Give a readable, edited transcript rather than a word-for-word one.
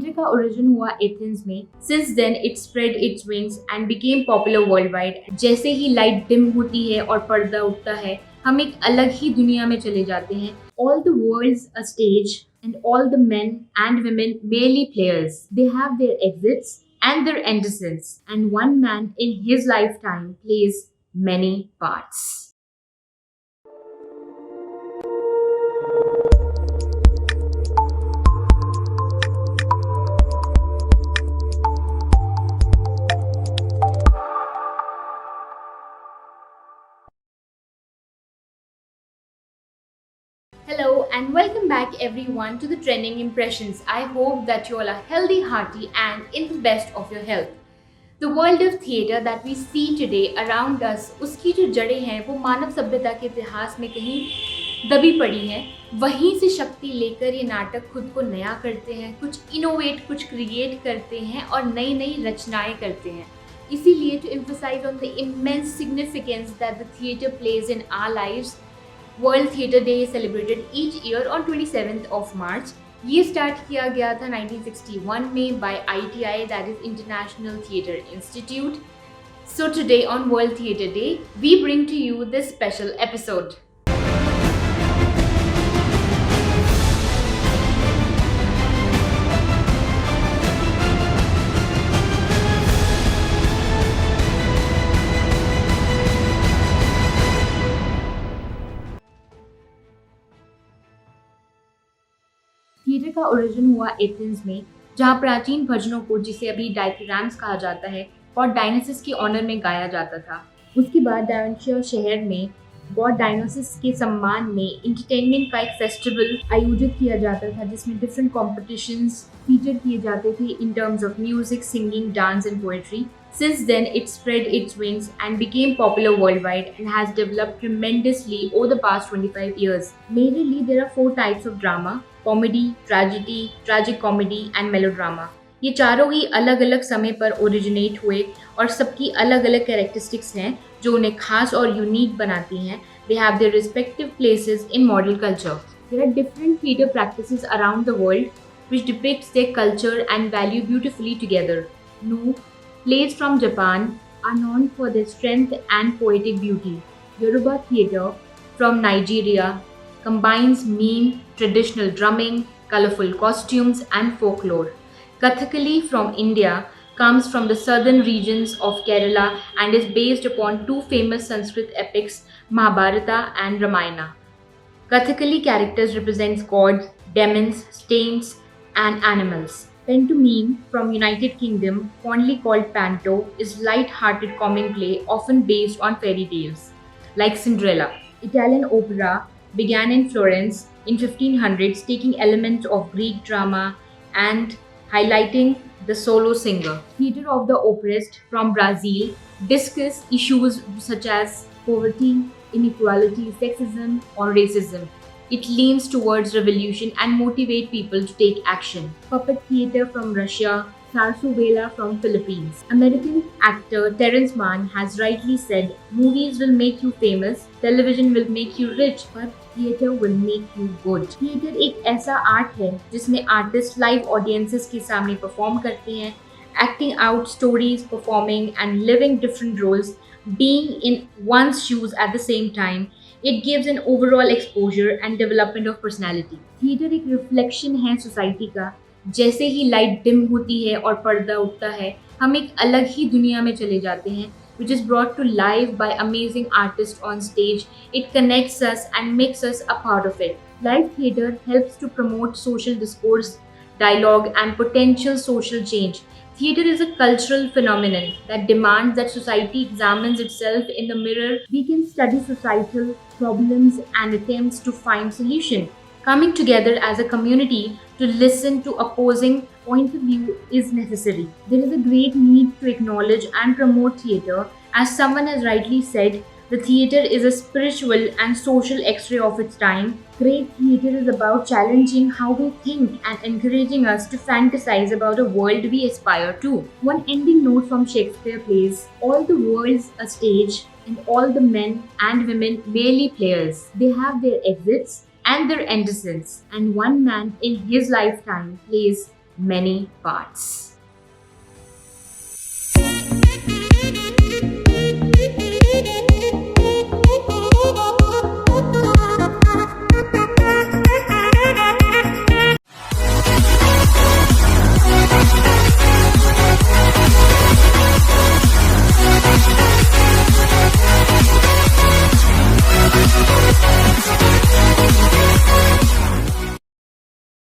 Theatre का origin हुआ Athens में। Since then it spread its wings and became popular worldwide. जैसे ही लाइट डिम होती है और पर्दा उठता है, हम एक अलग ही दुनिया में चले जाते हैं। All the world's a stage and all the men and women merely players. They have their exits and their entrance, and one man in his lifetime plays many parts. Hello and welcome back everyone to the Trending Impressions. I hope that you all are healthy, hearty and in the best of your health. The world of theatre that we see today around us, उसकी जो जड़ें हैं वो मानव सभ्यता के इतिहास में कहीं दबी पड़ी हैं। वहीं से शक्ति लेकर ये नाटक खुद को नया करते हैं, कुछ इनोवेट, कुछ क्रिएट करते हैं और नई नई रचनाएं करते हैं। इसीलिए to emphasize on the immense significance that the theatre plays in our lives, world theatre day is celebrated each year on 27th of March. ये स्टार्ट किया गया था 1961 में by ITI, that is International Theatre Institute. So today on World Theatre Day, we bring to you this special episode. Theatre का origin हुआ Athens में, जहाँ प्राचीन भजनों को, जिसे अभी डायथीराम्स कहा जाता है, गॉड डायनासिस के ऑनर में गाया जाता था। उसके बाद डायंशिया शहर में गॉड डायनासिस के सम्मान में इंटरटेनमेंट का एक फेस्टिवल आयोजित किया जाता था, जिसमें डिफरेंट कॉम्पिटिशन्स फीचर किए जाते थे in terms of music, singing, dance and poetry. Since then, it spread its wings and became popular worldwide and has developed tremendously over the past 25 years. Mainly, there are 4 types of drama: comedy, tragedy, tragic comedy and melodrama. ये चारों ही अलग अलग समय पर originate हुए और सबकी अलग अलग कैरेक्टरिस्टिक्स हैं जो उन्हें खास और यूनिक बनाती हैं. They have their respective places in modern culture. There are different theatre practices around the world which depicts their culture and value beautifully together. No plays from Japan are known for their strength and poetic beauty. Yoruba theatre from Nigeria combines mean traditional drumming, colorful costumes and folklore. Kathakali from India comes from the southern regions of Kerala and is based upon 2 famous Sanskrit epics, Mahabharata and Ramayana. Kathakali characters represent gods, demons, saints and animals. Pantomime from United Kingdom, fondly called Panto, is light-hearted comic play often based on fairy tales, like Cinderella. Italian opera began in Florence in 1500s, taking elements of Greek drama and highlighting the solo singer. Theatre of the oppressed from Brazil discuss issues such as poverty, inequality, sexism, or racism. It leans towards revolution and motivate people to take action. Puppet theatre from Russia, Sarsuela from Philippines. American actor Terrence Mann has rightly said, movies will make you famous, television will make you rich, but theatre will make you good. Theatre एक ऐसा art है जिसमें artist live audiences के सामने perform करते हैं, acting out stories, performing and living different roles, being in one's shoes at the same time. It gives an overall exposure and development of personality. Theatre एक reflection है society का. जैसे ही light dim होती है और पर्दा उठता है, हम एक अलग ही दुनिया में चले जाते हैं, which is brought to life by amazing artists on stage. It connects us and makes us a part of it. Live theatre helps to promote social discourse, dialogue and potential social change. Theatre is a cultural phenomenon that demands that society examines itself in the mirror. We can study societal problems and attempts to find solution. Coming together as a community to listen to opposing point of view is necessary. There is a great need to acknowledge and promote theatre. As someone has rightly said, the theatre is a spiritual and social X-ray of its time. Great theatre is about challenging how we think and encouraging us to fantasize about a world we aspire to. One ending note from Shakespeare plays, all the world's a stage and all the men and women merely players. They have their exits and their entrances, and one man in his lifetime plays many parts.